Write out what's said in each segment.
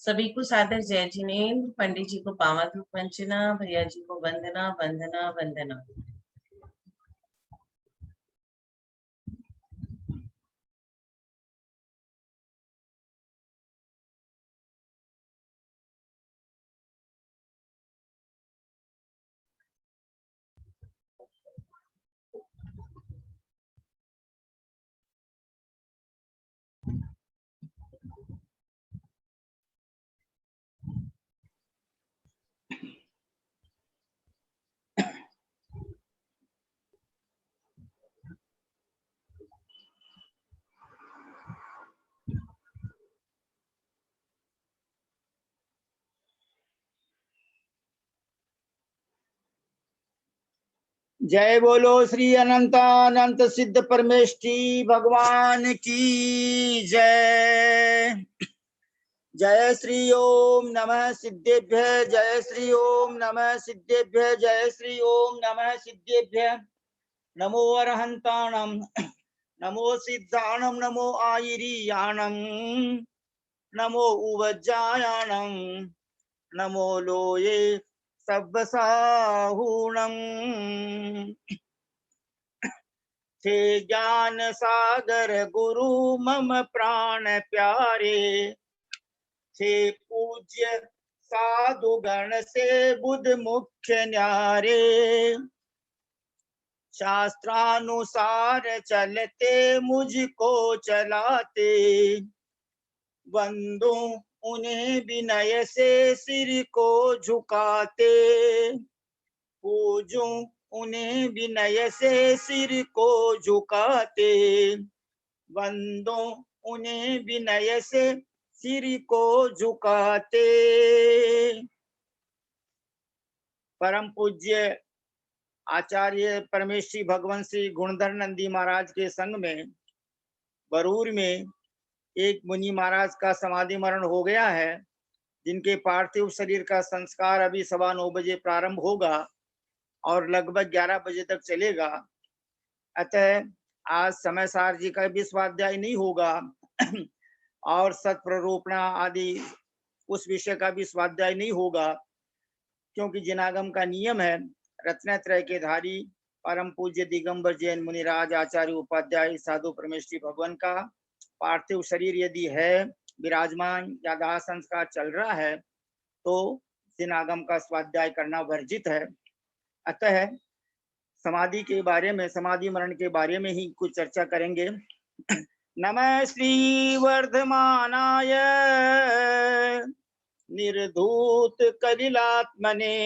सभी को सादर जय जिनेन्द्र। पंडित जी को पावा धूप वंचना, भैया जी को वंदना वंदना वंदना। जय बोलो श्री अनंतानंत सिद्ध परमेष्ठी भगवान की जय। जय श्री ओम नमः सिद्धेभ्य, जय श्री ओम नमः सिद्धेभ्य, जय श्री ओम नमः सिद्धेभ्य। नमो अरहंताणम, नमो सिद्धाणम, नमो आयिरियाणम, नमो उवज्जायाणम, नमो लोये सब्बसाहूणम। थे ज्ञान सागर गुरु मम प्राण प्यारे, थे पूज्य साधु गण से बुध मुख्य न्यारे। शास्त्रानुसार चलते मुझको चलाते, वंदो उन्हें विनय से सिर को झुकाते। पूजो उन्हें विनय से सिर को झुकाते, वंदो उन्हें विनय से सिर को झुकाते। परम पूज्य आचार्य परमेश्वरी भगवान श्री गुणधर नंदी महाराज के संग में बरूर में एक मुनि महाराज का समाधि मरण हो गया है, जिनके पार्थिव शरीर का संस्कार अभी 9:15 बजे प्रारंभ होगा और लगभग 11 बजे तक चलेगा। अतः आज समय सार जी का भी स्वाध्याय नहीं होगा और सत्प्ररूपणा आदि उस विषय का भी स्वाध्याय नहीं होगा, क्योंकि जिनागम का नियम है रत्नत्रय के धारी परम पूज्य दिगंबर जैन मुनिराज आचार्य उपाध्याय साधु परमेश्वरी भगवान का पार्थिव शरीर यदि है विराजमान या दाह संस्कार चल रहा है तो जिनागम का स्वाध्याय करना वर्जित है। अतः समाधि के बारे में, समाधि मरण के बारे में ही कुछ चर्चा करेंगे। नमः श्री वर्धमानाय निर्धूत कलिलात्मने,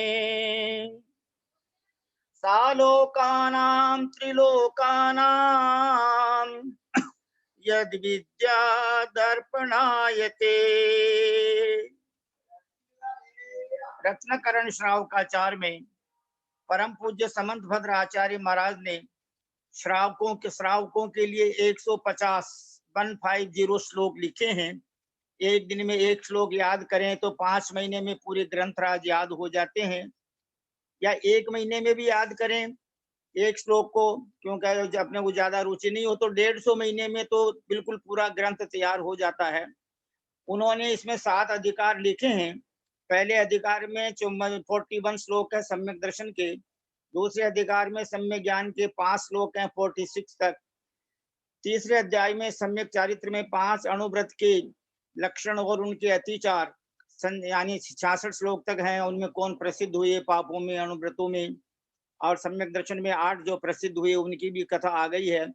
सालोकानां त्रिलोकानां यद विद्या दर्पणायते। रत्नकरण श्रावकाचार्य में परम पूज्य समंत भद्र आचार्य महाराज ने श्रावकों के लिए 150 श्लोक लिखे हैं। एक दिन में एक श्लोक याद करें तो 5 महीने में पूरे ग्रंथराज याद हो जाते हैं, या 1 महीने में भी याद करें एक श्लोक को, क्योंकि अपने को ज्यादा रुचि नहीं हो तो 150 महीने में तो बिल्कुल पूरा ग्रंथ तैयार हो जाता है। उन्होंने इसमें 7 अधिकार लिखे हैं। पहले अधिकार में 41 श्लोक है सम्यक दर्शन के, दूसरे अधिकार में सम्यक ज्ञान के 5 श्लोक हैं 46 तक, तीसरे अध्याय में सम्यक चारित्र में 5 अणुव्रत के लक्षण और उनके अतिचार यानी 66 श्लोक तक हैं, उनमें कौन प्रसिद्ध हुए पापों में अणुव्रतों में, और सम्यक दर्शन में 8 जो प्रसिद्ध हुए उनकी भी कथा आ गई है,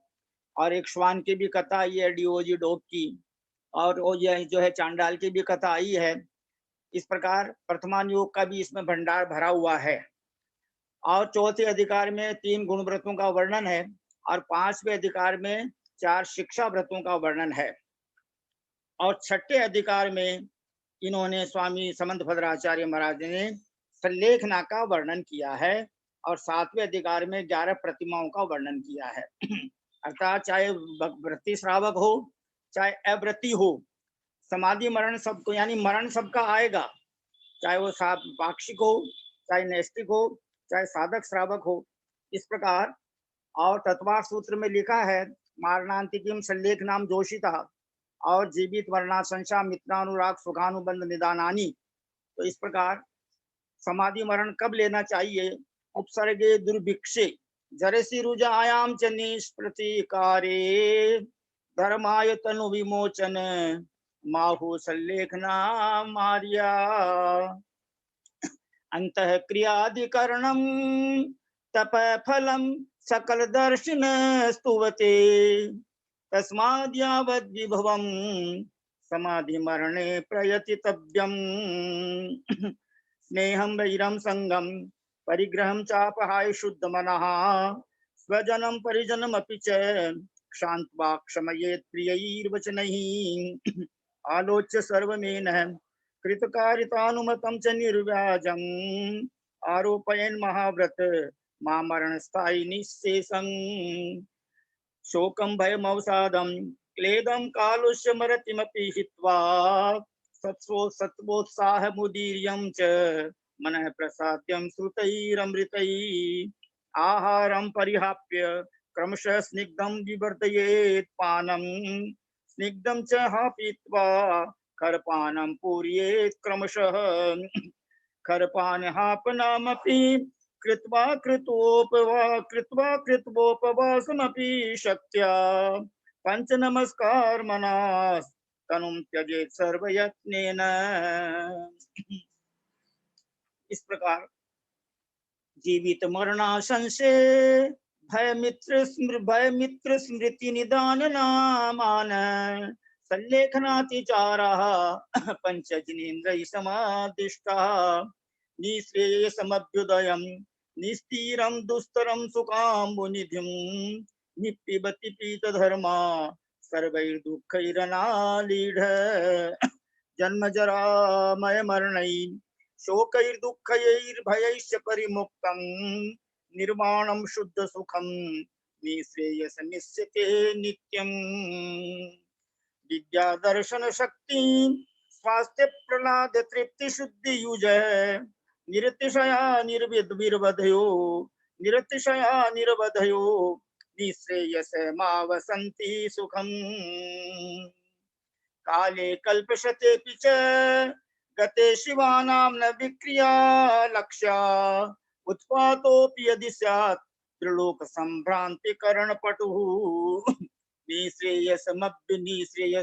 और एक श्वान की भी कथा आई है डीओजी डोक की, और वो जो है चांडाल की भी कथा आई है। इस प्रकार वर्तमान योग का भी इसमें भंडार भरा हुआ है। और चौथे अधिकार में 3 गुण व्रतों का वर्णन है, और 5वें अधिकार में 4 शिक्षा व्रतों का वर्णन है, और 6ठे अधिकार में इन्होंने स्वामी समंत भद्राचार्य महाराज ने सल्लेखना का वर्णन किया है, और 7वें अधिकार में 11 प्रतिमाओं का वर्णन किया है। अर्थात चाहे व्रती श्रावक हो चाहे अव्रती हो, समाधि मरण सबको, यानी मरण सबका आएगा, चाहे वो पाक्षिक हो चाहे नैष्टिक हो चाहे साधक श्रावक हो। इस प्रकार और तत्वार सूत्र में लिखा है मारणांतिकीम सल्लेख नाम जोशिता, और जीवित वर्णाशंसा मित्रानुराग सुखानुबंध निदानानी। तो इस प्रकार समाधि मरण कब लेना चाहिए? उपसर्गे दुर्भिक्षे जरसी रुजायाम च निष्प्रतीकारे धर्माय तनु विमोचन माहु सल्लेखना मार्या अंतः क्रियाधिकरणम तप फलम सकल दर्शन स्तुवते तस्माद् यावद् विभवम समाधि मरणे प्रयतितव्यम स्नेहं वैरं संगम परिग्रहं चापहाय शुद्ध मनः स्वजनं परिजनमपि च क्षान्त्वा क्षमयेत् प्रियैर्वचनैः आलोच्य सर्वमेनः कृतकारितानुमतं च निर्व्याजम् आरोपयन् महाव्रत मामरणस्थायि निःशेषं शोकं भयमवसादं क्लेदं कालुष्य मरतिमपि हित्वा सत्वोत्साहमुदीर्यं च मनः प्रसाद्यं श्रुतैरमृतैः आहारं परिहाप्य क्रमशः स्निग्धं विवर्धयेत् पानं स्निग्धं च पीत्वा खरपानं पूरयेत् क्रमशः खरपानहापनामपि कृत्वा कृत्वोपवासमपि शक्त्या पंच नमस्कार मनास तनुम त्यजेत सर्वयत्नेन। इस प्रकार जीवित मरणाशंसे भय मित्र स्मृति निदान नामान सल्लेखनातिचाराः पंच जिनेन्द्रिय समादिष्टाः निःश्रेयसमभ्युदयम् निस्तीरं दुस्तरं सुखाम्बुनिधिं निपिबति पीतधर्मा सर्वैर्दुःखैरनालीढ जन्म जरा मय मरणै शोकैर्दुःखैर्भयैश्च परिमुक्तं निर्वाणं शुद्ध सुखं निःश्रेयसमिष्यते नित्यम् विद्या दर्शन शक्ति स्वास्थ्य प्रहलाद तृप्ति शुद्धि युज निरतिशया निर्विर्वधयो निरतिशया निर्वधयो निःश्रेयस मावसन्ति सुखम् काले कल्पशतेऽपि च गते शिवानां न विक्रिया लक्ष्या उत्पातोऽपि यदि स्यात् त्रिलोक संभ्रान्तिकरणपटुः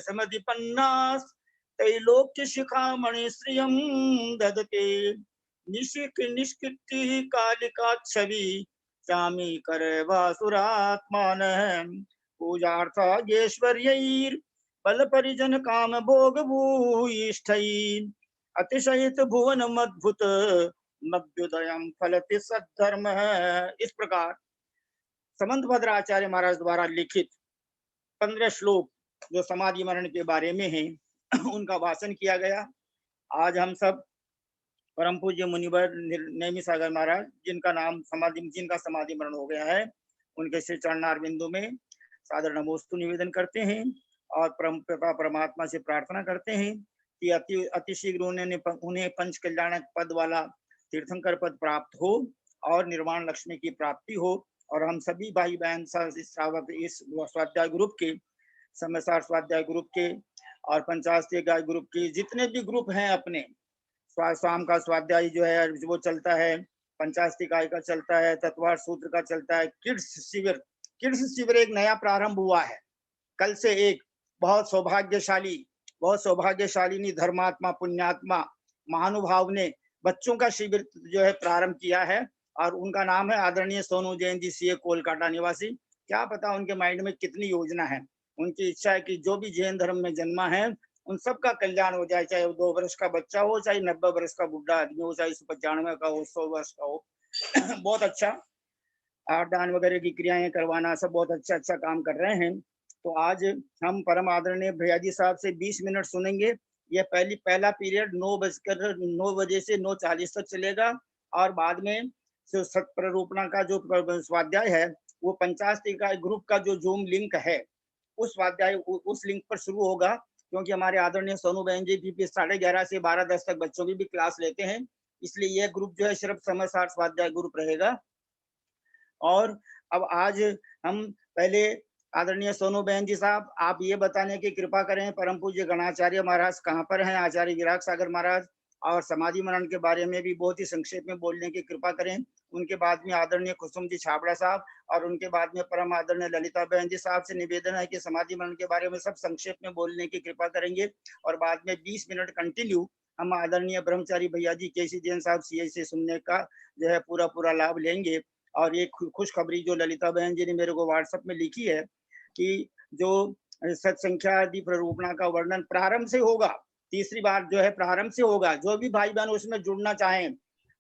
निःश्रेयसमधिपन्नास् त्रैलोक्य शिखामणि श्रियं ददते निष्कृतिः कालिकाच्छवि चामी कर वासुरात्मानः पूजार्थागेश्वर्यैर् बल परिजन काम भोग भूयिष्ठैः अतिशयित भुवन अद्भुत मभ्युदयं फलति सद्धर्म। इस प्रकार समंत भद्राचार्य महाराज द्वारा लिखित 15 श्लोक जो समाधि मरण के बारे में है उनका भाषण किया गया। आज हम सब परम पूज्य मुनिवर नेमी सागर महाराज जिनका समाधि मरण हो गया है उनके श्री चरणारविंदों में सादर नमोस्तु निवेदन करते हैं और परम पिता परमात्मा से प्रार्थना करते हैं कि अतिशीघ्र उन्हें पंच कल्याणक पद वाला तीर्थंकर पद प्राप्त हो और निर्वाण लक्ष्मी की प्राप्ति हो और हम सभी भाई बहन श्रावक इस स्वाध्याय ग्रुप के समयसार स्वाध्याय ग्रुप के और पंचास्त्रीय गाय ग्रुप के जितने भी ग्रुप हैं अपने शाम का स्वाध्याय जो है वो चलता है, पंचास्ती गाय का चलता है, तत्वार सूत्र का चलता है, किड्स शिविर एक नया प्रारंभ हुआ है। कल से एक बहुत सौभाग्यशाली धर्मात्मा पुण्यात्मा महानुभाव ने बच्चों का शिविर जो है प्रारंभ किया है और उनका नाम है आदरणीय सोनू जैन जी सीए कोलकाता निवासी। क्या पता उनके माइंड में कितनी योजना है। उनकी इच्छा है कि जो भी जैन धर्म में जन्मा है उन सब का कल्याण हो जाए, चाहे वो 2 वर्ष का बच्चा हो, चाहे 90 वर्ष का बुढ़ा आदमी हो, चाहे 95 का हो, 100 वर्ष का हो। बहुत अच्छा दान वगैरह की क्रियाएं करवाना सब बहुत अच्छा काम कर रहे हैं। तो आज हम परम आदरणीय भैया जी साहब से 20 मिनट सुनेंगे। यह पहला पीरियड 9 बजे से 9:40 तक चलेगा और बाद में सत्प्ररूपणा का जो स्वाध्याय है वो पंचास्ती का ग्रुप का जो जूम लिंक है उस स्वाध्याय उस लिंक पर शुरू होगा, क्योंकि हमारे आदरणीय सोनू बहन जी भी 11:30 से 12:10 तक बच्चों की भी क्लास लेते हैं, इसलिए यह ग्रुप जो है सिर्फ समयसार स्वाध्याय ग्रुप रहेगा। और अब आज हम पहले आदरणीय सोनू बहन जी साहब, आप ये बताने की कृपा करें परम पूज्य गणाचार्य महाराज कहाँ पर हैं, आचार्य विराग सागर महाराज, और समाधि मरण के बारे में भी बहुत ही संक्षेप में बोलने की कृपा करें। उनके बाद में आदरणीय कुसुम जी छाबड़ा साहब, और उनके बाद में परम आदरणीय ललिता बहन जी साहब से निवेदन है कि समाधि मरण के बारे में सब संक्षेप में बोलने की कृपा करेंगे, और बाद में 20 मिनट कंटिन्यू हम आदरणीय ब्रह्मचारी भैया जी केसी जैन साहब सीए से सुनने का जो है पूरा लाभ लेंगे। और ये खुशखबरी जो ललिता बहन जी ने मेरे को व्हाट्सएप में लिखी है कि जो सत्संख्या आदि प्ररूपणा का वर्णन प्रारंभ से होगा, तीसरी बार जो है प्रारंभ से होगा, जो भी भाई बहन उसमें जुड़ना चाहें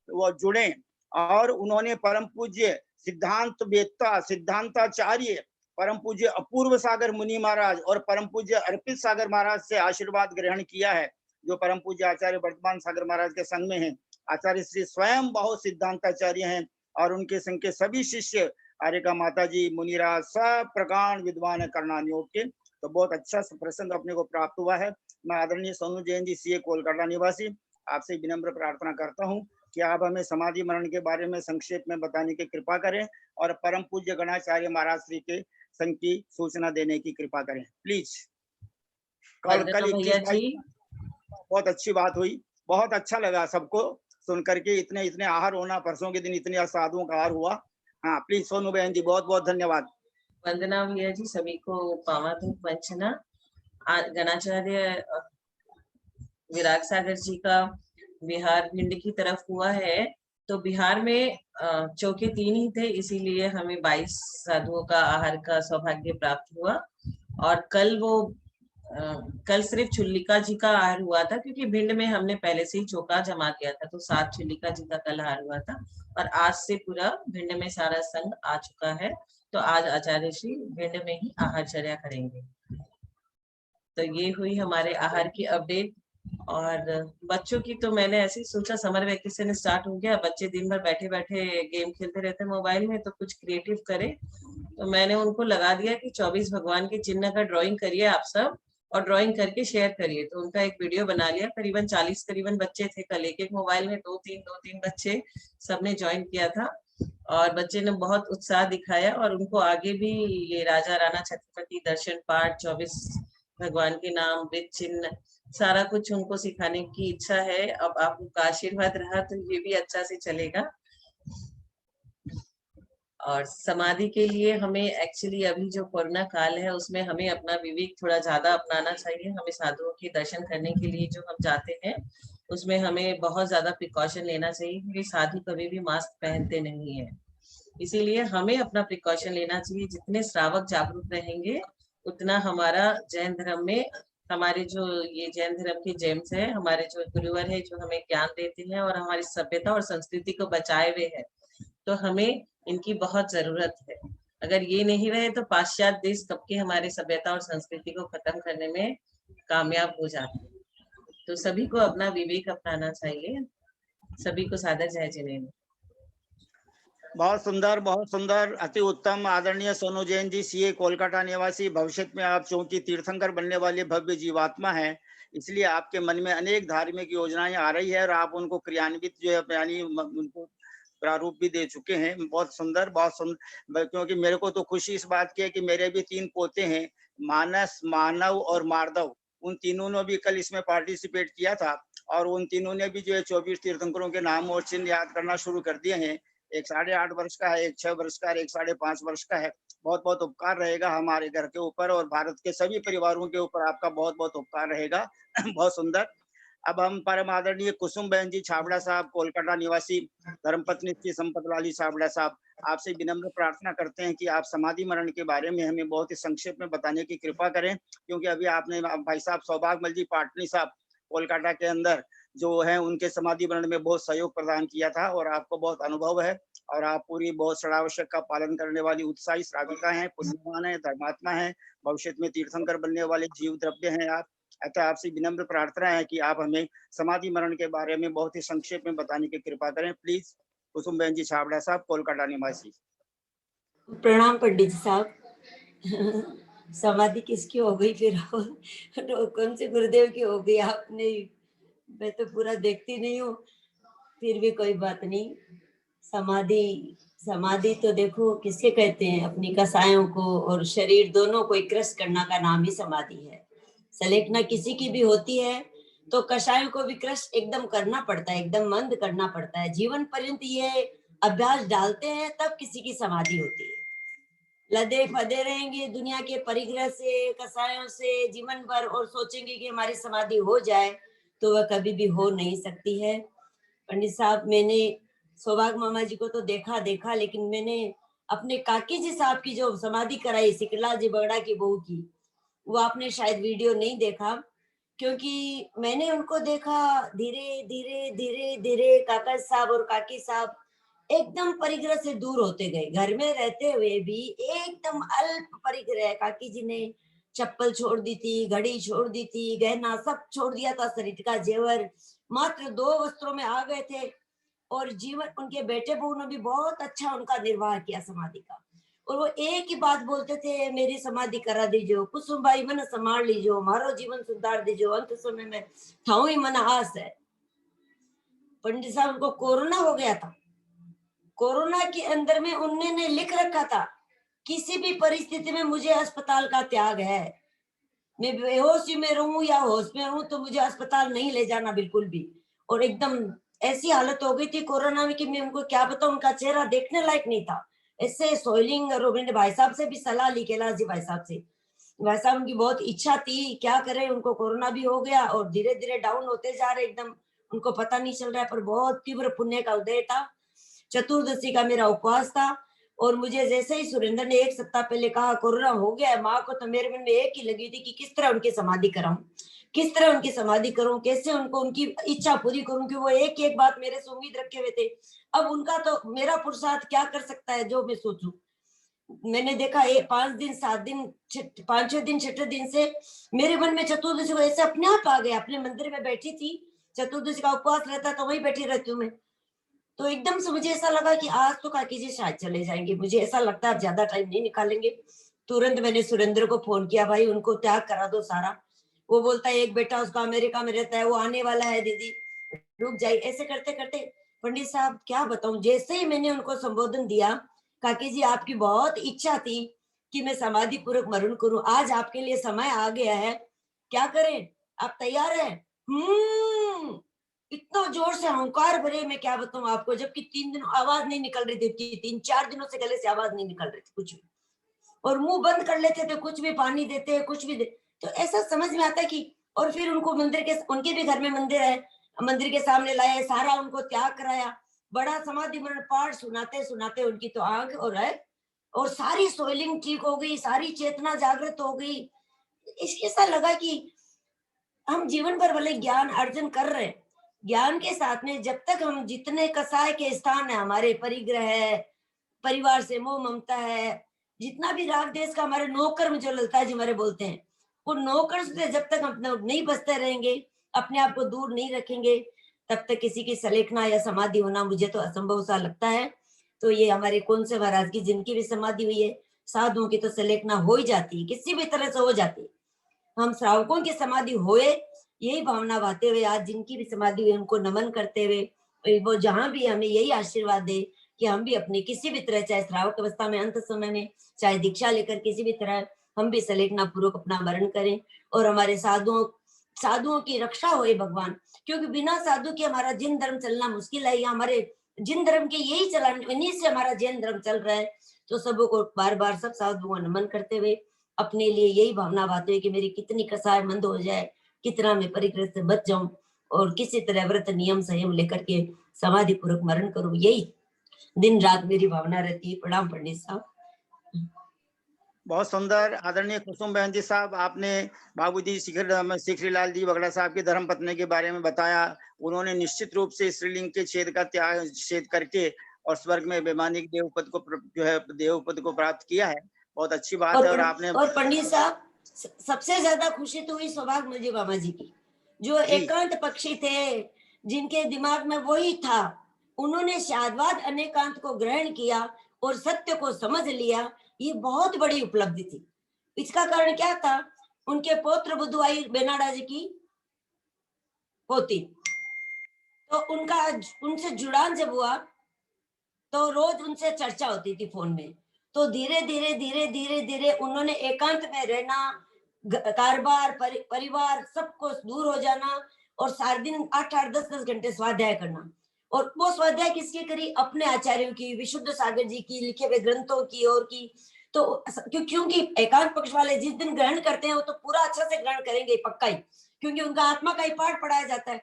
वो जुड़े। और उन्होंने परम पूज्य सिद्धांत वेत्ता सिद्धांताचार्य परम पूज्य अपूर्व सागर मुनि महाराज और परम पूज्य अर्पित सागर महाराज से आशीर्वाद ग्रहण किया है, जो परम पूज्य आचार्य वर्तमान सागर महाराज के संग में हैं। आचार्य श्री स्वयं बहुत सिद्धांताचार्य हैं, और उनके संग के सभी शिष्य आर्यका माता जी मुनिराज सब प्रकार विद्वान करणानियोग के। तो बहुत अच्छा प्रसंग अपने को प्राप्त हुआ है। मैं आदरणीय सोनू जैन जी सीए कोलकाता निवासी आपसे विनम्र प्रार्थना करता हूँ कि आप हमें समाधि मरण के बारे में संक्षेप में बताने की कृपा करें, और परम पूज्य गणाचार्य महाराज श्री के संग की सूचना देने की कृपा करें प्लीज। कल वंदना 21 भैया जी। बहुत अच्छी बात हुई, बहुत अच्छा लगा सबको सुन करके, इतने इतने आहार होना, परसों के दिन इतने साधुओं का आहार हुआ। हाँ प्लीज सोनू बहन जी बहुत बहुत धन्यवाद। वंदना भैया जी, सभी को पावाधूप वंचना। गणाचार्य विराग सागर जी का बिहार भिंड की तरफ हुआ है, तो बिहार में चौके 3 ही थे, इसीलिए हमें 22 साधुओं का आहार का सौभाग्य प्राप्त हुआ। और कल सिर्फ चुल्लिका जी का आहार हुआ था, क्योंकि भिंड में हमने पहले से ही चौका जमा किया था, तो 7 चुल्लिका जी का कल आहार हुआ था। और आज से पूरा भिंड में सारा संघ आ चुका है, तो आज आचार्य श्री भिंड में ही आहारचर्या करेंगे। तो ये हुई हमारे आहार की अपडेट। और बच्चों की तो मैंने ऐसे ही सोचा, समर वेकेशन स्टार्ट हो गया, बच्चे दिन भर बैठे बैठे गेम खेलते रहते मोबाइल में, तो कुछ क्रिएटिव करें। तो मैंने उनको लगा दिया कि 24 भगवान के चिन्ह का ड्राइंग करिए आप सब, और ड्राइंग करके शेयर करिए। तो उनका एक वीडियो बना लिया, करीबन 40 बच्चे थे कल, एक मोबाइल में दो तीन बच्चे सबने ज्वाइन किया था, और बच्चे ने बहुत उत्साह दिखाया। और उनको आगे भी ये राजा राणा छत्रपति दर्शन पाठ, 24 भगवान के नाम, वृत्त चिन्ह, सारा कुछ उनको सिखाने की इच्छा है। अब आपका आशीर्वाद रहा तो ये भी अच्छा से चलेगा। और समाधि के लिए हमें एक्चुअली अभी जो कोरोना काल है उसमें हमें अपना विवेक थोड़ा ज्यादा अपनाना चाहिए। हमें साधुओं के दर्शन करने के लिए जो हम जाते हैं उसमें हमें बहुत ज्यादा प्रिकॉशन लेना चाहिए, क्योंकि साधु कभी भी मास्क पहनते नहीं है। इसीलिए हमें अपना प्रिकॉशन लेना चाहिए। जितने श्रावक जागरूक रहेंगे उतना हमारा जैन धर्म में, हमारे जो ये जैन धर्म के जेम्स है, हमारे जो गुरुवर है जो हमें ज्ञान देते हैं और हमारी सभ्यता और संस्कृति को बचाए हुए है, तो हमें इनकी बहुत जरूरत है। अगर ये नहीं रहे तो पाश्चात्य देश कब के हमारे सभ्यता और संस्कृति को खत्म करने में कामयाब हो जाते हैं। तो सभी को अपना विवेक अपनाना चाहिए। सभी को सादर जय जिनेन्द्र। बहुत सुंदर, अति उत्तम। आदरणीय सोनू जैन जी सीए कोलकाता निवासी, भविष्य में आप चूंकि तीर्थंकर बनने वाले भव्य जीवात्मा हैं, इसलिए आपके मन में अनेक धार्मिक योजनाएं आ रही है और आप उनको क्रियान्वित जो है यानी उनको प्रारूप भी दे चुके हैं। बहुत सुंदर, बहुत सुंदर। क्योंकि मेरे को तो खुशी इस बात की है कि मेरे भी 3 पोते हैं, मानस, मानव और मार्दव। उन तीनों ने भी कल इसमें पार्टिसिपेट किया था, और उन तीनों ने भी जो है 24 तीर्थंकरों के नाम और चिन्ह याद करना शुरू कर दिए हैं। एक 8.5 वर्ष का है, एक 6 वर्ष का है, एक 5.5 वर्ष का है। बहुत बहुत उपकार रहेगा हमारे घर के ऊपर और भारत के सभी परिवारों के ऊपर आपका बहुत बहुत उपकार रहेगा। बहुत सुंदर। अब हम परम आदरणीय कुसुम बहन जी छाबड़ा साहब, कोलकाता निवासी, धर्मपत्नी श्री संपत लाली छाबड़ा साहब, आपसे विनम्र प्रार्थना करते हैं कि आप समाधि मरण के बारे में हमें बहुत ही संक्षेप में बताने की कृपा करें, क्योंकि अभी आपने भाई साहब सौभाग्यमल जी पाटनी साहब कोलकाता के अंदर जो है उनके समाधि मरण में बहुत सहयोग प्रदान किया था, और आपको बहुत अनुभव है, और आप पूरी बहुत षडावश्यक का पालन करने वाली उत्साही श्राविका हैं, पुण्यवान है, धर्मात्मा है, भविष्य में तीर्थंकर बनने वाले जीव द्रव्य हैं आप। अतः आपसे विनम्र प्रार्थना है कि आप हमें समाधि मरण के बारे में बहुत ही संक्षेप में बताने की कृपा करें प्लीज। कुसुम बहन जी छाबड़ा साहब, कोलकाता निवासी। प्रणाम पंडित जी साहब। समाधि किसकी हो गई फिर? कौन से गुरुदेव की हो गई आपने? मैं तो पूरा देखती नहीं हूँ, फिर भी कोई बात नहीं। समाधि समाधि तो देखो किसके कहते हैं, अपनी कसायों को और शरीर दोनों को एक रस करना का नाम ही समाधि है। सलेखना किसी की भी होती है तो कषायों को भी क्रश एकदम करना पड़ता है, एकदम मंद करना पड़ता है। जीवन पर्यंत ये अभ्यास डालते हैं तब किसी की समाधि होती है। लदे फदे रहेंगे दुनिया के परिग्रह से, कसायों से जीवन भर और सोचेंगे कि हमारी समाधि हो जाए, तो वह कभी भी हो नहीं सकती है। पंडित साहब, मैंने सौभाग्य मामा जी को तो देखा, लेकिन मैंने अपने काकी जी साहब की जो समाधि कराई सिकला जी बगड़ा की बहू की, वो आपने शायद वीडियो नहीं देखा, क्योंकि मैंने उनको देखा धीरे धीरे धीरे धीरे काका साहब और काकी साहब एकदम परिग्रह से दूर होते गए। घर में रहते हुए भी एकदम अल्प परिग्रह। काकी जी ने चप्पल छोड़ दी थी, घड़ी छोड़ दी थी, गहना सब छोड़ दिया था, शरीर का जेवर मात्र 2 वस्त्रों में आ गए थे। और जीवन उनके बेटे बहू ने भी बहुत अच्छा उनका निर्वाह किया समाधि का। और वो एक ही बात बोलते थे, मेरी समाधि करा दीजियो कुसुम भाई, मन संभाल लीजियो, मारो जीवन सुधार दीजियो, अंत समय में थाऊ ही मन आस है। पंडित साहब, उनको कोरोना हो गया था। कोरोना के अंदर में उन्होंने लिख रखा था, किसी भी परिस्थिति में मुझे अस्पताल का त्याग है। मैं बेहोशी में रहूं या होश में रहूं तो मुझे अस्पताल नहीं ले जाना बिल्कुल भी। और एकदम ऐसी हालत हो गई थी कोरोना में कि मैं उनको क्या बताऊं, उनका चेहरा देखने लायक नहीं था, ऐसे सोइलिंग। और मैंने भाई साहब से भी सलाह ली, कैलाश जी भाई साहब से। भाई साहब उनकी बहुत इच्छा थी, क्या करें, उनको कोरोना भी हो गया और धीरे धीरे डाउन होते जा रहे एकदम, उनको पता नहीं चल रहा है। पर बहुत तीव्र पुण्य का उदय था। चतुर्दशी का मेरा उपवास था और मुझे जैसे ही सुरेंद्र ने 1 सप्ताह पहले कहा कोरोना हो गया है माँ को, तो मेरे मन में एक ही लगी थी कि किस तरह उनकी समाधि कराऊं, किस तरह उनकी समाधि करूं, कैसे उनको उनकी इच्छा पूरी करूं, कि वो एक एक बात मेरे से उम्मीद रखे हुए थे। अब उनका तो मेरा पुरुषार्थ क्या कर सकता है जो मैं सोचूं। मैंने देखा 5 दिन 7 दिन 5 दिन 6 दिन से मेरे मन में चतुर्दशी को ऐसे अपने आप आ गया। अपने मंदिर में बैठी थी, चतुर्दशी का उपवास रहता तो वहीं बैठी रहती हूँ मैं। तो एकदम से मुझे ऐसा लगा कि आज तो काकी जी शायद चले जाएंगे, मुझे ऐसा लगता है अब ज्यादा टाइम नहीं निकालेंगे। तुरंत मैंने सुरेंद्र को फोन किया, भाई उनको त्याग करा दो सारा। वो बोलता है एक बेटा उसका अमेरिका में रहता है, वो आने वाला है दीदी, रुक जाइए। ऐसे करते करते पंडित साहब क्या बताऊं, जैसे ही मैंने उनको संबोधन दिया, काकी जी आपकी बहुत इच्छा थी कि मैं समाधि पूर्वक मरण करूं, आज आपके लिए समय आ गया है, क्या करें, आप तैयार है? इतना जोर से हंकार भरे, मैं क्या बताऊं आपको, जबकि 3 दिन आवाज नहीं निकल रही थी, 3-4 दिनों से गले से आवाज नहीं निकल रही थी कुछ भी, और मुंह बंद कर लेते थे, कुछ भी पानी देते कुछ भी दे। तो ऐसा समझ में आता है कि, और फिर उनको मंदिर के, उनके भी घर में मंदिर है, मंदिर के सामने लाया, सारा उनको त्याग कराया, बड़ा समाधि मरण पाठ सुनाते सुनाते उनकी तो आंख और सारी सोइलिंग ठीक हो गई, सारी चेतना जागृत हो गई। इसके साथ लगा कि हम जीवन भर भले ज्ञान अर्जन कर रहे हैं, ज्ञान के साथ में जब तक हम जितने कसाय के स्थान है, हमारे परिग्रह है, परिवार से मोह ममता है, जितना भी राग देश का हमारे नौकर में जो ललता जी हमारे बोलते हैं, वो नौकर से जब तक हम नहीं बचते रहेंगे, अपने आप को दूर नहीं रखेंगे, तब तक किसी की सलेखना या समाधि होना मुझे तो असंभव सा लगता है। तो ये हमारे कौन से महाराज की जिनकी भी समाधि हुई है, साधुओं की तो सलेखना हो ही जाती है, किसी भी तरह से हो जाती है। हम श्रावकों की समाधि होए, यही भावना भाते हुए आज जिनकी भी समाधि हुई उनको नमन करते हुए, वो जहां भी हमें यही आशीर्वाद दे कि हम भी अपने किसी भी तरह, चाहे श्रावक अवस्था में, अंत समय में, चाहे दीक्षा लेकर, किसी भी तरह हम भी सलेखना पूर्वक अपना मरण करें और हमारे साधुओं की रक्षा होए भगवान। क्योंकि बिना साधु के हमारा जिन धर्म चलना मुश्किल है, या हमारे जिन धर्म के यही चलाने, इन्हीं से हमारा जैन धर्म चल रहा है। तो सबको बार बार सब साधुओं को नमन करते हुए अपने लिए यही भावना बात हुई कि मेरी कितनी कसाय मंद हो जाए, कितना मैं परिग्रह से बच जाऊं और किसी तरह व्रत नियम संयम लेकर के समाधि पूर्वक मरण करूं, यही दिन रात मेरी भावना रहती है। प्रणाम पंडित साहब। बहुत सुंदर। आदरणीय कुसुम बहन जी साहब, आपने बाबूजी शिखरीलाल जी बगड़ा साहब की धर्म पत्नी के बारे में बताया। उन्होंने निश्चित रूप से श्रीलिंग के छेद का छेद करके और स्वर्ग में वैमानिक देवपद को जो है देवपद को प्राप्त किया है। बहुत अच्छी बात है। और आपने और पंडित साहब सबसे ज्यादा खुशी तो हुई सौभाग्य मुझे बाबा जी की, जो एकांत पक्षी थे, जिनके दिमाग में वही था, उन्होंने शादवाद अनेकांत को ग्रहण किया और सत्य को समझ लिया। ये बहुत बड़ी उपलब्धि थी। इसका कारण क्या था, उनके पौत्र बुद्धवाई बेनाडा जी की पोती, तो उनका उनसे जुड़ान जब हुआ तो रोज उनसे चर्चा होती थी फोन में। तो धीरे धीरे धीरे धीरे धीरे उन्होंने एकांत में रहना, कारोबार, परिवार सबको दूर हो जाना, और सारे दिन 8-8, 10-10 घंटे स्वाध्याय करना। और वो स्वाध्याय किसकी करी? अपने आचार्यों की, विशुद्ध सागर जी की लिखे हुए ग्रंथों की और की। तो क्योंकि एकांत पक्ष वाले जिस दिन ग्रहण करते हैं वो तो पूरा अच्छा से ग्रहण करेंगे पक्का ही, क्योंकि उनका आत्मा का ही पाठ पढ़ाया जाता है,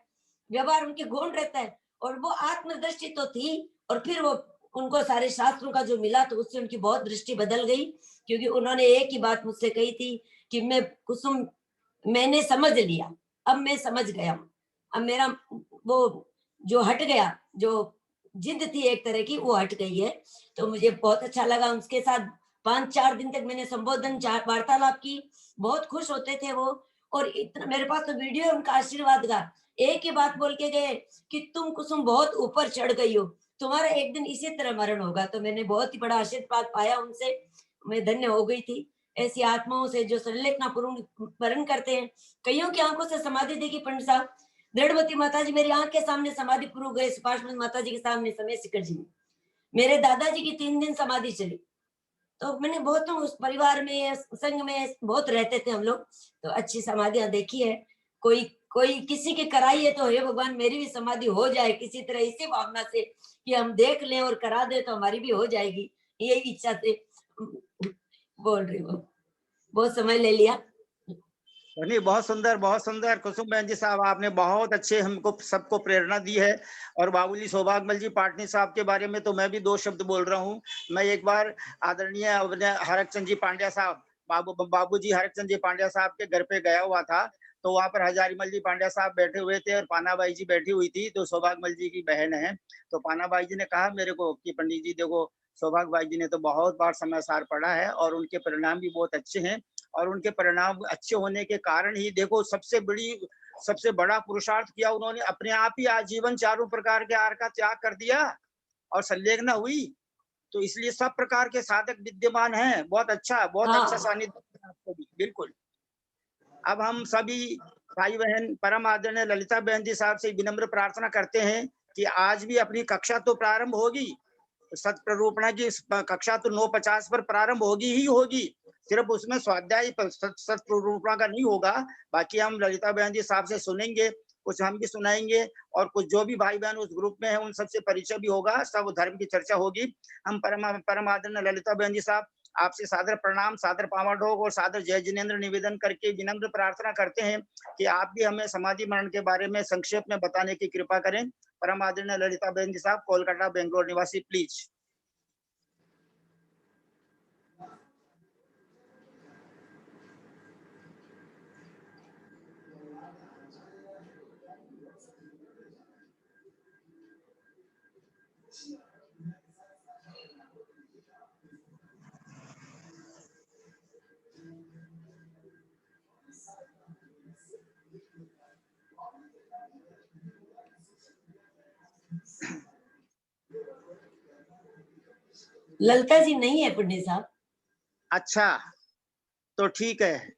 व्यवहार उनके गौण रहता है। और वो आत्मदृष्टि तो थी, और फिर वो उनको सारे शास्त्रों का जो मिला तो उससे उनकी बहुत दृष्टि बदल गई, क्योंकि उन्होंने एक ही बात मुझसे कही थी कि मैं कुसुम, मैंने समझ लिया, अब मैं समझ गया, अब मेरा वो जो हट गया, जो जिद थी एक तरह की वो हट गई है। तो मुझे बहुत अच्छा लगा उनके साथ 5-4 दिन तक मैंने संबोधन वार्तालाप की, बहुत खुश होते थे वो। और इतना मेरे पास तो वीडियो है उनका आशीर्वाद का। एक ही बात बोल के गए कि तुम कुसुम बहुत ऊपर चढ़ गई हो, तुम्हारा एक दिन इसी तरह मरण होगा। तो मैंने बहुत ही बड़ा आशीर्वाद पाया उनसे, मैं धन्य हो गई थी ऐसी आत्माओं से जो संलेखना पूर्ण करते हैं। कईयों की आंखों से समाधि देखी पंडित साहब, दृढ़वती माता जी मेरी आंख के सामने समाधि पूर्व गए, सुभाष माता जी के सामने, समय शिखर जी में मेरे दादाजी की 3 दिन समाधि चली। तो मैंने बहुत उस परिवार में, संघ में बहुत रहते थे हम लोग, तो अच्छी समाधियां देखी है। कोई कोई किसी की कराई है तो हे भगवान मेरी भी समाधि हो जाए किसी तरह, इसी भावना से कि हम देख लें और करा दे तो हमारी भी हो जाएगी, यही इच्छा से बोल रही हूँ। बहुत समय ले लिया। नहीं, बहुत सुंदर कुसुम बहन जी साहब, आपने बहुत अच्छे हमको सबको प्रेरणा दी है। और बाबूजी सौभाग्यमल जी पाटनी साहब के बारे में तो मैं भी 2 शब्द बोल रहा हूँ। मैं एक बार आदरणीय हरकचंद जी पांड्या साहब, बाबूजी हरकचंद जी पांड्या साहब के घर पे गया हुआ था, तो वहां पर हजारीमल जी पांड्या साहब बैठे हुए थे और पानाबाई जी बैठी हुई थी, तो सौभाग्यमल जी की बहन है। तो पानाबाई जी ने कहा मेरे को कि पंडित जी देखो, सौभाग्यबाई जी ने तो बहुत बार समाचार पढ़ा है और उनके परिणाम भी बहुत अच्छे हैं, और उनके परिणाम अच्छे होने के कारण ही देखो सबसे बड़ा पुरुषार्थ किया उन्होंने, अपने आप ही आजीवन चारों प्रकार के आहार का त्याग कर दिया और संलेखना हुई। तो इसलिए सब प्रकार के साधक विद्यमान हैं। बहुत अच्छा हाँ सानिध्य आपको भी, बिल्कुल। अब हम सभी भाई बहन परम आदरणीय ललिता बहन जी साहब से विनम्र प्रार्थना करते हैं कि आज भी अपनी कक्षा तो प्रारंभ होगी, सत प्ररूपणा की कक्षा तो 9:50 पर प्रारंभ होगी ही होगी। सिर्फ उसमें स्वाध्याय सत प्ररूपणा का नहीं होगा, बाकी हम ललिता बहन जी साहब से सुनेंगे, कुछ हम भी सुनाएंगे, और कुछ जो भी भाई बहन उस ग्रुप में है उन सबसे परिचय भी होगा, सब धर्म की चर्चा होगी। हम परम आदरणीय ललिता बहन जी साहब आपसे सादर प्रणाम, सादर पावनभोग और सादर जय जिनेन्द्र निवेदन करके विनम्र प्रार्थना करते हैं कि आप भी हमें समाधि मरण के बारे में संक्षेप में बताने की कृपा करें। परम आदरणीय ललिता बहन जी साहब, कोलकाता बेंगलोर निवासी, प्लीज। ललता जी नहीं है पंडित साहब। अच्छा, तो ठीक है।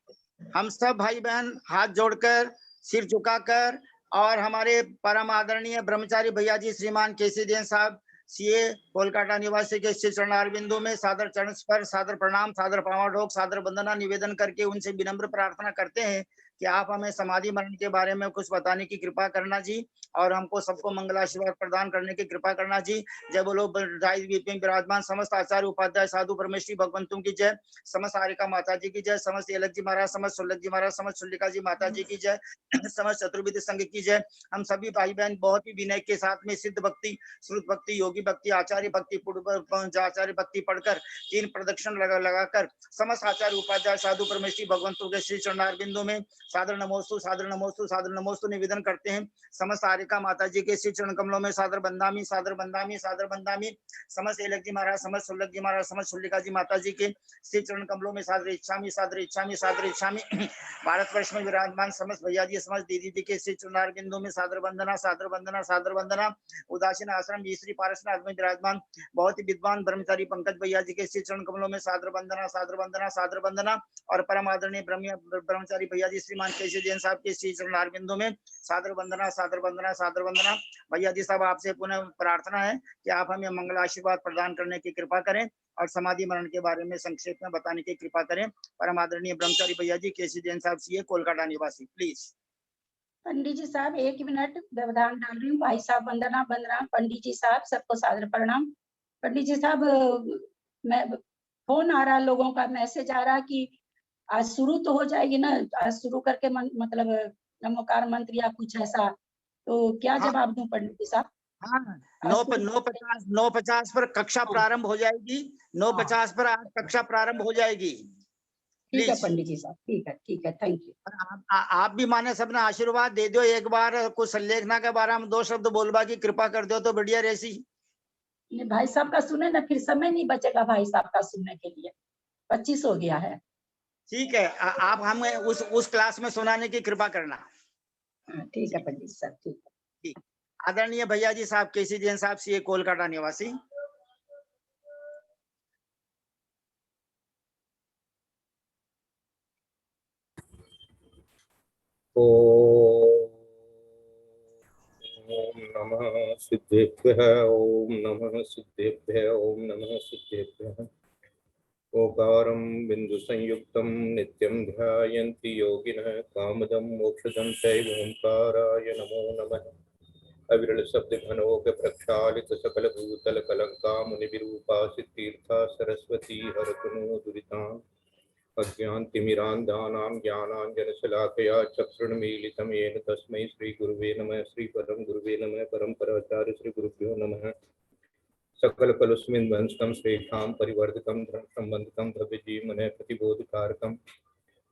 हम सब भाई बहन हाथ जोड़कर, सिर झुकाकर, और हमारे परम आदरणीय ब्रह्मचारी भैया जी श्रीमान केसी जैन साहब सीए कोलकाता निवासी के श्री चरणारविंदों में सादर चरण स्पर्श, सादर प्रणाम, सादर पावनभोग, सादर वंदना निवेदन करके उनसे विनम्र प्रार्थना करते हैं कि आप हमें समाधि मरण के बारे में कुछ बताने की कृपा करना जी, और हमको सबको मंगल आशीर्वाद प्रदान करने की कृपा करना जी। जय बोलो विराजमान समस्त आचार्य उपाध्याय साधु परमेश्वरी भगवंतों की जय, समस्त आरिका माता जी की जय, समस्त एलक जी महाराज, समस्त सुल्लक जी महाराज, समस्त सुल्लिका जी माता जी की जय, समस्त चतुर्विद संघ की जय। हम सभी भाई बहन बहुत ही विनय के साथ में सिद्ध भक्ति, श्रुत भक्ति, योगी भक्ति, आचार्य भक्ति, आचार्य भक्ति पढ़कर 3 प्रदक्षिण लगाकर समस्त आचार्य उपाध्याय साधु परमेश्वरी भगवंतों के श्री चरणारविंदों में सादर नमोस्तु, सादर नमोस्तु, सादर नमोस्तु निवेदन करते हैं। समस्त आरिका माता जी के श्री चरण कमलों में सादर बंदामी, सादर बंदामी, सादर बंदामी। समस्त एलक जी महाराज, समस्त सुल्लक जी महाराज, समस्त सुल्लिका जी माता जी के श्री चरण कमलों में सादर इच्छामी, सादर इच्छामी, सादर इच्छामी। भारतवर्ष में विराजमान समस्त भैया जी, समस्त दीदी जी के श्री चरणार बिंदु में सादर वंदना, सादर वंदना, सादर वंदना। उदासीन आश्रम श्री पारसनाथ में विराजमान बहुत ही विद्वान ब्रह्मचारी पंकज भैया जी के श्री चरण कमलों में सादर वंदना, सादर वंदना, सादर वंदना। और परम आदरणीय ब्रह्मचारी भैया जी श्री श्रीमान केसी जैन साहब के श्री चरणारविंदों में सादर वंदना, सादर वंदना, सादर वंदना। भैया जी साहब, आपसे पुनः प्रार्थना है कि आप हमें मंगल आशीर्वाद प्रदान करने की कृपा करें और समाधि मरण के बारे में संक्षेप में बताने की कृपा करें। परम आदरणीय ब्रह्मचारी भैया जी केसी जैन साहब सीए, कोलकाता निवासी, प्लीज। पंडित जी साहब 1 मिनट व्यवधान डाल रही हूँ। भाई साहब वंदना वंदना। पंडित जी साहब सबको सादर प्रणाम। पंडित जी साहब मैं फोन आ रहा, लोगों का मैसेज आ रहा कि आज शुरू तो हो जाएगी ना, आज शुरू करके मतलब नमोकार मंत्र या कुछ ऐसा, तो क्या जवाब दूं पंडित जी साहब? हाँ, 9:50 पर कक्षा प्रारंभ हो जाएगी। 9:50 पर आज कक्षा प्रारंभ हो जाएगी। ठीक है प्लीज। पंडित जी साहब, ठीक है, थैंक यू। आप भी माने सबने आशीर्वाद दे दो, एक बार कुछ संलेखना के बारे में 2 शब्द बोलवा की कृपा कर दो तो बढ़िया रहसी। नहीं, भाई साहब का सुने ना, फिर समय नहीं बचेगा भाई साहब का सुनने के लिए। 25 हो गया है। ठीक है, आप हमें उस क्लास में सुनाने की कृपा करना। ठीक है पंडित साहब, ठीक है। ठीक। आदरणीय भैया जी साहब केसी जैन साहब सीए, कोलकाता निवासी। ओम नमः सिद्धेभ्यः, ओम नमः सिद्धेभ्यः, ओम नमः सिद्धेभ्यः। ओंकारं बिन्दुसंयुक्तं नित्यं ध्यायन्ति योगिनः कामदं मोक्षदं चैव ओंकाराय नमो नमः। अविरल शब्द घनोग प्रक्षालित सकल भूतल कलंका मुनिविरूपासित तीर्था सरस्वती हरतुनो दुरिताम् अज्ञानतिमिरान्धानां ज्ञानाञ्जनशलाकया चक्षुर्मीलितं येन तस्मै श्रीगुरुवे नमः। श्रीपरं गुरुवे नमः। परम्पराचार्य श्रीगुरुभ्यो नमः। सकलकलुस्मिन् वंशतं श्रेष्ठां परिवर्धितं धर्मसम्बन्धितं भव्यजीवने प्रतिबोधकारकं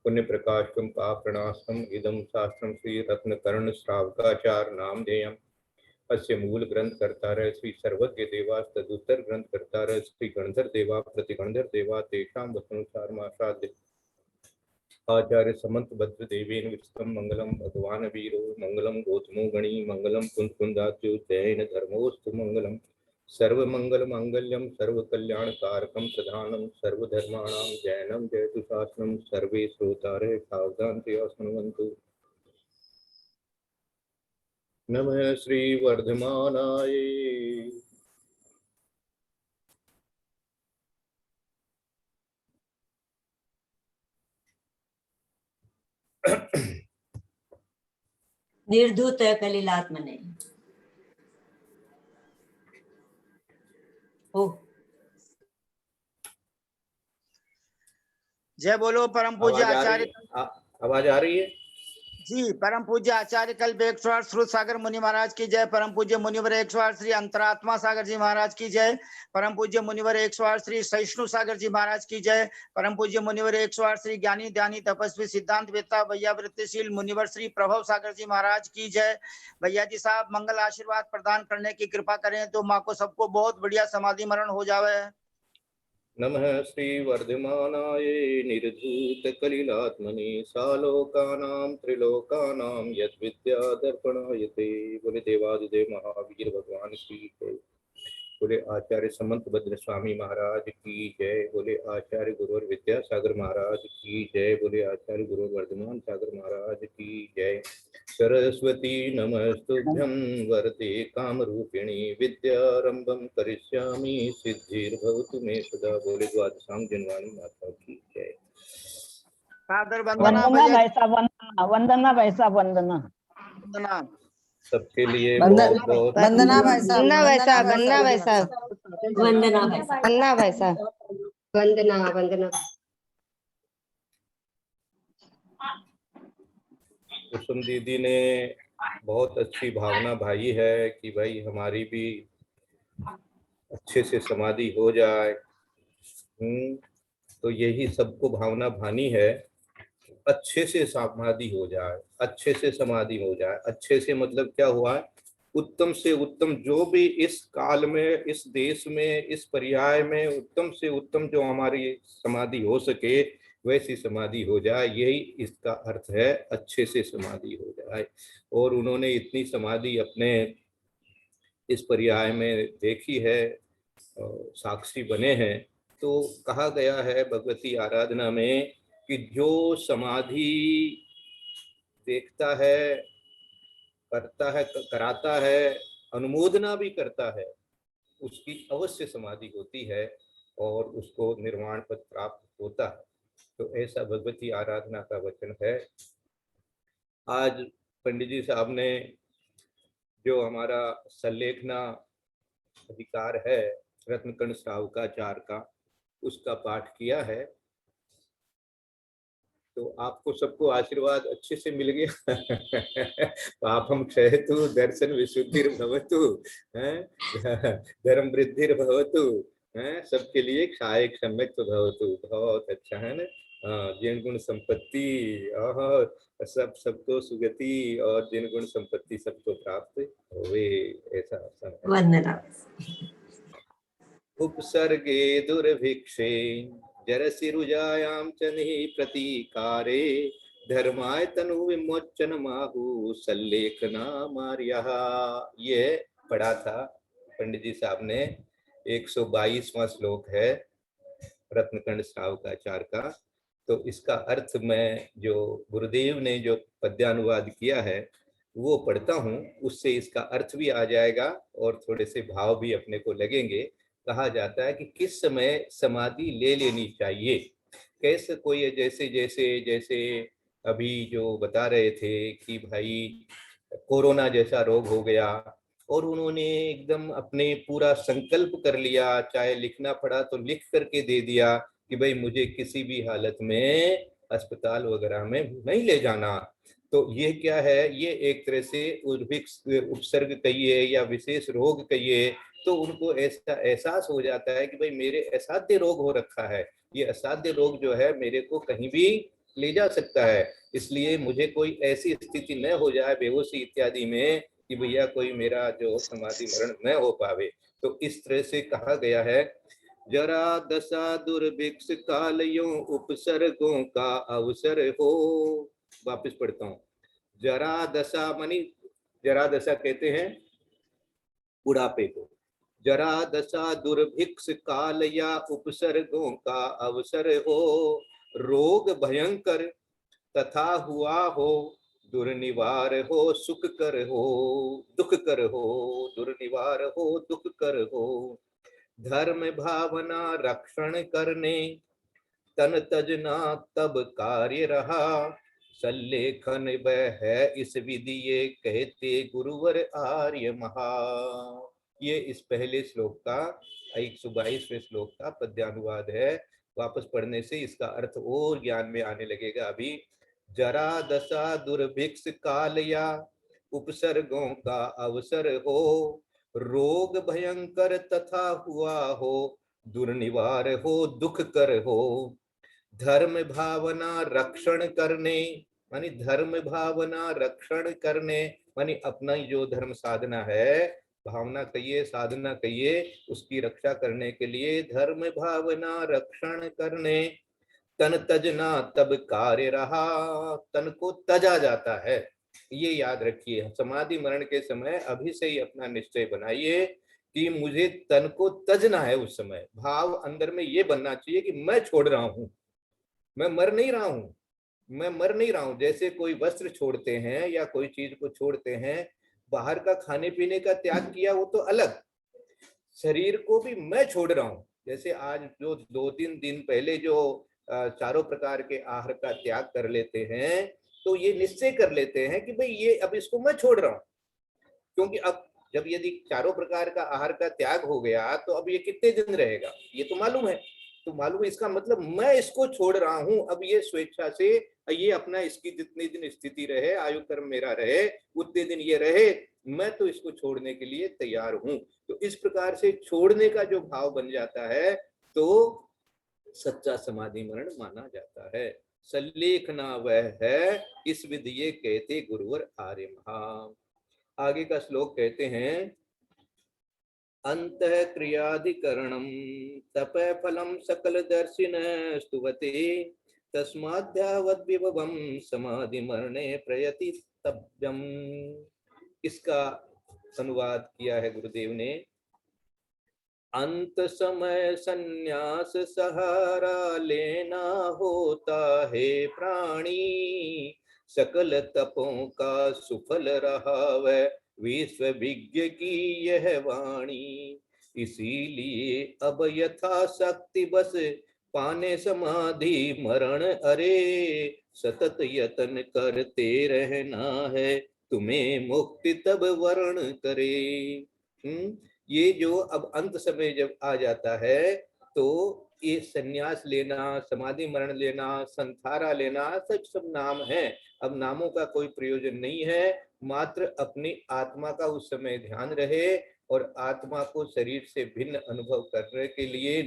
पुण्यप्रकाशकं पापप्रणाशकम् इदं शास्त्रं श्रीरत्नकर्णश्रावकाचार्यनामधेयम्। अस्य मूल ग्रंथकर्ता श्री सर्वज्ञ देवा तदुत्तर ग्रंथकर्ता श्री गणधर देवा प्रतिगणधर देवा तेषां वचनानुसारमासाद्य आचार्य समंत भद्र देवेन विस्तम मंगलम भगवान वीरो मंगलम गौतमो गणी मंगलम कुंदकुंदात्यो जैन धर्मोस्तु मंगलम सर्वमंगल मांगल्यम सर्वकल्याणकारकम प्रधानम सर्वधर्माणां जैनम जयतु शासनम। सर्वे श्रोतारः सावधानतया शृण्वन्तु। नमः श्री वर्धमानाय। निर्धूत कलिलात्मने। ओ जय बोलो परम पूज्य आचार्य। आवाज आ रही है जी। परम पूज्य आचार्य कल्प 108 श्रुत सागर मुनि महाराज की जय। परम पूज्य मुनिवर 108 श्री अंतरात्मा सागर जी महाराज की जय। परम पूज्य मुनिवर 108 श्री सहिष्णु सागर जी महाराज की जय। परम पूज्य मुनिवर 108 श्री ज्ञानी ध्यानी तपस्वी सिद्धांत वेत्ता भैया वृत्तिशील मुनिवर श्री प्रभव सागर जी महाराज की जय। भैया जी साहब मंगल आशीर्वाद प्रदान करने की कृपा करें तो माँ को सबको बहुत बढ़िया समाधि मरण हो जावे। नमः श्री वर्धमानाय निर्धूत कलिलात्मने सालोकानां त्रिलोकानां यद्विद्या दर्पणायते। बोले देवादिदेव महावीर भगवान की जय। बोले आचार्य समंत भद्र स्वामी महाराज की जय। बोले आचार्य गुरुवर विद्यासागर महाराज की जय। बोले आचार्य गुरुवर वर्धमान सागर महाराज की जय। सरस्वती नमस्तुभ्यं वरदे कामरूपिणी विद्यारंभं करिष्यामि सिद्धिर्भवतु मे सदा। बोले द्वादशांग जनवाणी माता की जय। सादर वंदना भाई साहब, वंदना भाई साहब, वंदना सबके लिए वंदना बहुत बहुत वंदना भाई साहब, वंदना भाई साहब, वंदना भाई साहब, वंदना भाई साहब। वंदना भाई साहब, वंदना वंदना। कुसुम दीदी ने बहुत अच्छी भावना भाई है कि भाई हमारी भी अच्छे से समाधि हो जाए। तो यही सबको भावना भानी है, अच्छे से समाधि हो जाए, अच्छे से समाधि हो जाए। अच्छे से मतलब क्या हुआ है, उत्तम से उत्तम जो भी इस काल में, इस देश में, इस पर्याय में उत्तम से उत्तम जो हमारी समाधि हो सके वैसी समाधि हो जाए, यही इसका अर्थ है, अच्छे से समाधि हो जाए। और उन्होंने इतनी समाधि अपने इस पर्याय में देखी है, साक्षी बने हैं। तो कहा गया है भगवती आराधना में कि जो समाधि देखता है, करता है, कराता है, अनुमोदना भी करता है, उसकी अवश्य समाधि होती है और उसको निर्वाण पद प्राप्त होता है। तो ऐसा भगवती आराधना का वचन है। आज पंडित जी साहब ने जो हमारा संलेखना अधिकार है रत्नकर्ण श्रावकाचार का, उसका पाठ किया है। तो आपको सबको आशीर्वाद अच्छे से मिल गया। पापम क्षयतु, दर्शन विशुद्धिर्भवतु, धर्म वृद्धिर्भवतु, सबके लिए क्षायक सम्यक भवतु। बहुत अच्छा है ना। जिन गुण संपत्ति सबको सुगति और जिन गुण संपत्ति सबको प्राप्त होवे, ऐसा समय। वंदना। उपसर्गे दुर्भिक्षे जरसिरुजायां च प्रतीकारे धर्माय तनु विमोचन माहु सल्लेखना मार्यः। ये पढ़ा था पंडित जी साहब ने। 122वां श्लोक है रत्नकर्ण श्रावकाचार का। तो इसका अर्थ मैं जो गुरुदेव ने जो पद्यानुवाद किया है वो पढ़ता हूँ, उससे इसका अर्थ भी आ जाएगा और थोड़े से भाव भी अपने को लगेंगे। कहा जाता है कि किस समय समाधि ले लेनी चाहिए, कैसे कोई जैसे जैसे जैसे अभी जो बता रहे थे कि भाई कोरोना जैसा रोग हो गया और उन्होंने एकदम अपने पूरा संकल्प कर लिया, चाहे लिखना पड़ा तो लिख करके दे दिया कि भाई मुझे किसी भी हालत में अस्पताल वगैरह में नहीं ले जाना। तो ये क्या है, ये एक तरह से उपसर्ग कहिए या विशेष रोग कहिए, तो उनको ऐसा एहसास हो जाता है कि भाई मेरे असाध्य रोग हो रखा है, ये असाध्य रोग जो है मेरे को कहीं भी ले जा सकता है, इसलिए मुझे कोई ऐसी स्थिति न हो जाए बेहोशी इत्यादि में कि भैया कोई मेरा जो समाधि मरण न हो पावे। तो इस तरह से कहा गया है, जरा दशा दुर्भिक्ष कालयों उपसर्गों का अवसर हो। वापस पढ़ता हूँ। जरा दशा मानी, जरा दशा कहते हैं बुढ़ापे को। जरा दशा दुर्भिक्ष काल या उपसर्गों का अवसर हो, रोग भयंकर तथा हुआ हो, दुर्निवार हो सुख कर हो, दुख कर हो, दुर्निवार हो दुख कर हो, धर्म भावना रक्षण करने तन तजना तब कार्य रहा, सल्लेखन वह है इस विधि ये कहते गुरुवर आर्य महा। ये इस पहले श्लोक का 122वें श्लोक का पद्यानुवाद है। वापस पढ़ने से इसका अर्थ और ज्ञान में आने लगेगा। अभी जरा दशा दुर्भिक्ष काल या उपसर्गों का अवसर हो, रोग भयंकर तथा हुआ हो, दुर्निवार हो दुख कर हो, धर्म भावना रक्षण करने मानी धर्म भावना रक्षण करने मानी अपना जो धर्म साधना है, भावना कहिए साधना कहिए, उसकी रक्षा करने के लिए धर्म भावना रक्षण करने तन तजना तब कार्य रहा। तन को तजा जाता है, ये याद रखिए। समाधि मरण के समय अभी से ही अपना निश्चय बनाइए कि मुझे तन को तजना है। उस समय भाव अंदर में ये बनना चाहिए कि मैं छोड़ रहा हूं, मैं मर नहीं रहा हूं, मैं मर नहीं रहा हूं। जैसे कोई वस्त्र छोड़ते हैं या कोई चीज को छोड़ते हैं, बाहर का खाने पीने का त्याग किया वो तो अलग, शरीर को भी मैं छोड़ रहा हूं। जैसे आज जो 2-3 दिन पहले जो चारों प्रकार के आहार का त्याग कर लेते हैं, तो ये निश्चय कर लेते हैं कि भाई ये अब इसको मैं छोड़ रहा हूं, क्योंकि अब जब यदि चारों प्रकार का आहार का त्याग हो गया तो अब ये कितने दिन रहेगा ये तो मालूम है। तो मालूम है इसका मतलब मैं इसको छोड़ रहा हूं, अब ये स्वेच्छा से ये अपना इसकी जितने दिन स्थिति रहे, आयु कर्म मेरा रहे, उतने दिन ये रहे, मैं तो इसको छोड़ने के लिए तैयार हूं। तो इस प्रकार से छोड़ने का जो भाव बन जाता है तो सच्चा समाधि मरण माना जाता है। सल्लेखना वह है इस विधि ये कहते गुरुवर आर्य महा। आगे का श्लोक कहते हैं, अंतः क्रियाधिकरणम तप फलम सकल दर्शिन स्तुवते तस्माद्यावद विभवम समाधि मरणे प्रयति तब्जम। इसका अनुवाद किया है गुरुदेव ने। अंत समय संन्यास सहारा लेना होता है प्राणी, सकल तपों का सुफल रहा वह विश्व विज्ञ की यह वाणी। इसीलिए अब यथा शक्ति बस पाने समाधि मरण अरे, सतत यतन करते रहना है तुम्हें मुक्ति तब वर्ण करे। ये जो अब अंत समय जब आ जाता है तो ये संन्यास लेना, समाधि मरण लेना, संथारा लेना, सब नाम है। अब नामों का कोई प्रयोजन नहीं है, मात्र अपनी आत्मा का उस समय ध्यान रहे और आत्मा को शरीर से भिन्न अनुभव करने के लिए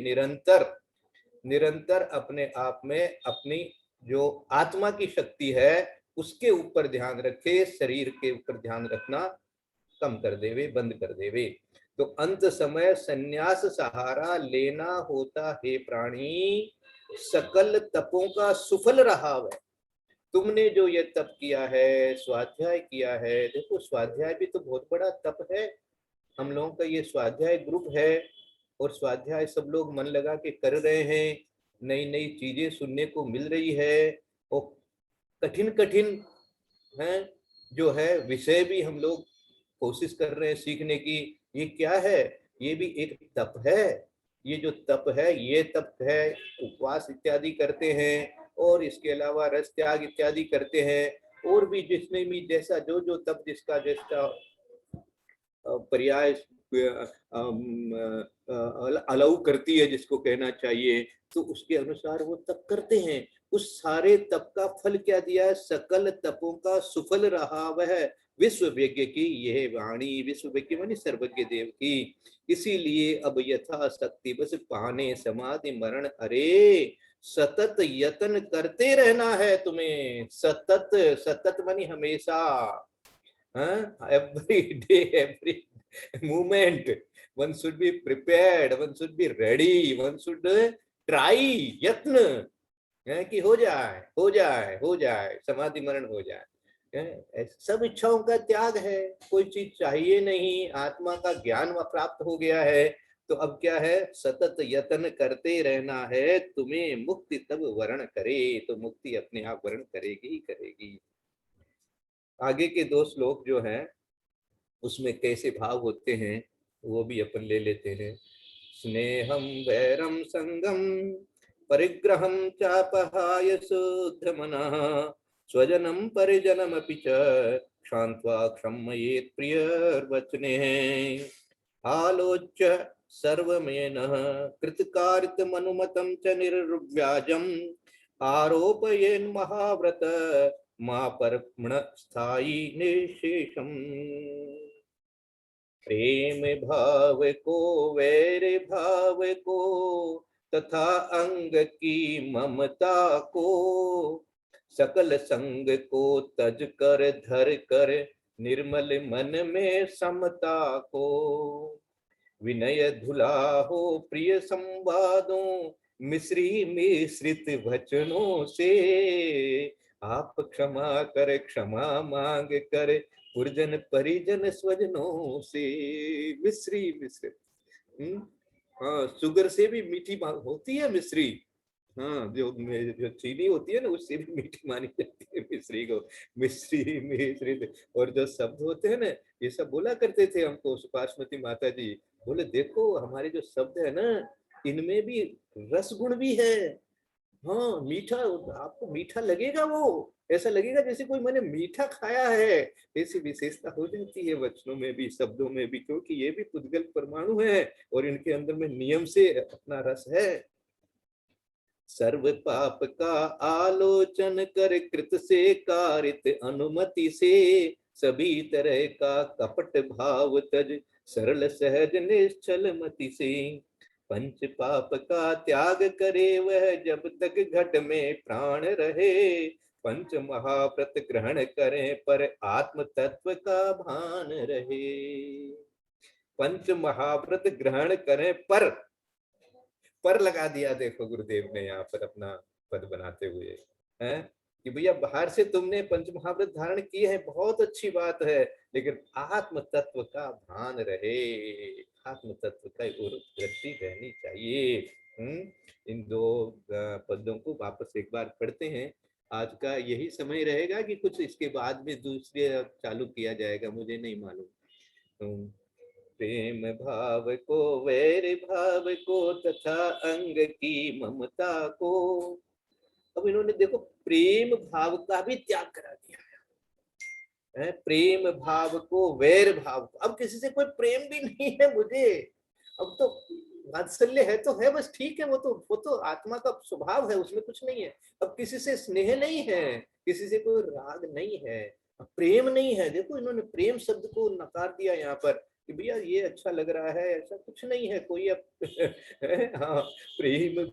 निरंतर अपने आप में अपनी जो आत्मा की शक्ति है उसके ऊपर ध्यान रखे, शरीर के ऊपर ध्यान रखना कम कर देवे, बंद कर देवे। तो अंत समय संन्यास सहारा लेना होता है प्राणी, सकल तपों का सुफल रहा है। तुमने जो ये तप किया है, स्वाध्याय किया है, देखो स्वाध्याय भी तो बहुत बड़ा तप है। हम लोगों का ये स्वाध्याय ग्रुप है और स्वाध्याय सब लोग मन लगा के कर रहे हैं, नई नई चीजें सुनने को मिल रही है और कठिन कठिन है जो है विषय भी हम लोग कोशिश कर रहे हैं सीखने की। ये क्या है? ये भी एक तप है। ये जो तप है, ये तप है, उपवास इत्यादि करते हैं और इसके अलावा रस त्याग इत्यादि करते हैं। और भी जिसमें भी जैसा जो जो तप जिसका जैसा पर्याय अलाउ करती है, जिसको कहना चाहिए, तो उसके अनुसार वो तप करते हैं। उस सारे तप का फल क्या दिया है? सकल तपों का सुफल रहा वह विश्व विज्ञ की यह वाणी। विश्व विज्ञ मानी सर्वज्ञ देव की। इसीलिए अब यथा शक्ति बस पाने समाधि मरण अरे, सतत यतन करते रहना है तुम्हें। सतत, सतत मानी हमेशा, every day, every moment one should be prepared, one should be ready, one should try, यत्न है कि हो जाए हो जाए हो जाए, समाधि मरण हो जाए। सब इच्छाओं का त्याग है, कोई चीज चाहिए नहीं, आत्मा का ज्ञान प्राप्त हो गया है। तो अब क्या है? सतत यत्न करते रहना है तुम्हें मुक्ति तब वर्ण करे। तो मुक्ति अपने आप वर्ण करेगी ही करेगी। आगे के 2 श्लोक जो हैं उसमें कैसे भाव होते हैं वो भी अपन ले लेते हैं। स्नेहम वैरम संगम परिग्रहम चापहाय शुद्धमनः स्वजनम परिजनमपि च क्षान्त्वा क्षम्येत् प्रियर्वचनेः आलोच्य सर्वमेनः कृतकार्यमनुमतं च निर्व्याजम् आरोपयेन् महाव्रत मा परमण स्थायी निशेषम। प्रेम भाव को वैर भाव को तथा अंग की ममता को सकल संग को तज कर धर कर निर्मल मन में समता को। विनय धुला हो प्रिय संवादों मिश्री मिश्रित वचनों से आप क्षमा कर क्षमा मांग कर पुरजन परिजन स्वजनों से। मिश्री मिश्रित, हाँ, शुगर से भी मीठी होती है मिश्री। हाँ, जो चीनी होती है ना उससे भी मीठी मानी जाती है मिश्री को। मिश्री मिश्रित। और जो शब्द होते हैं ना, ये सब बोला करते थे हमको सुपार्श्वती माता जी। बोले देखो हमारे जो शब्द है ना, इनमें भी रस गुण भी है। हाँ, मीठा, आपको मीठा लगेगा, वो ऐसा लगेगा जैसे कोई मैंने मीठा खाया है। ऐसी विशेषता हो जाती है वचनों में भी, शब्दों में भी, क्योंकि ये भी पुद्गल परमाणु है और इनके अंदर में नियम से अपना रस है। सर्व पाप का आलोचन कर कृत से कारित अनुमति से सभी तरह का कपट भाव तज सरल सहज निश्चल मति से। पंच पाप का त्याग करे वह जब तक घट में प्राण रहे। पंच महाव्रत ग्रहण करें पर आत्म तत्व का भान रहे। पंच महाव्रत ग्रहण करें पर लगा दिया, देखो गुरुदेव ने यहाँ पर अपना पद बनाते हुए है कि भैया बाहर से तुमने पंच महाव्रत धारण किए हैं, बहुत अच्छी बात है, लेकिन आत्म तत्व का भान रहे, आत्म तत्व का दृष्टि रहनी चाहिए। इन 2 पदों को वापस एक बार पढ़ते हैं आज का यही समय रहेगा कि कुछ इसके बाद में दूसरे चालू किया जाएगा, मुझे नहीं मालूम। प्रेम भाव को वैर भाव को तथा अंग की ममता को। अब इन्होंने देखो प्रेम भाव का भी त्याग करा दिया है, प्रेम भाव को वैर भाव को। अब किसी से कोई प्रेम भी नहीं है मुझे, अब तो वात्सल्य है तो है बस, ठीक है, वो तो आत्मा का स्वभाव है, उसमें कुछ नहीं है। अब किसी से स्नेह नहीं है, किसी से कोई राग नहीं है, प्रेम नहीं है। देखो इन्होंने प्रेम शब्द को नकार दिया यहाँ पर कि भैया ये अच्छा लग रहा है, ऐसा कुछ नहीं है कोई। अब हाँ, प्रेम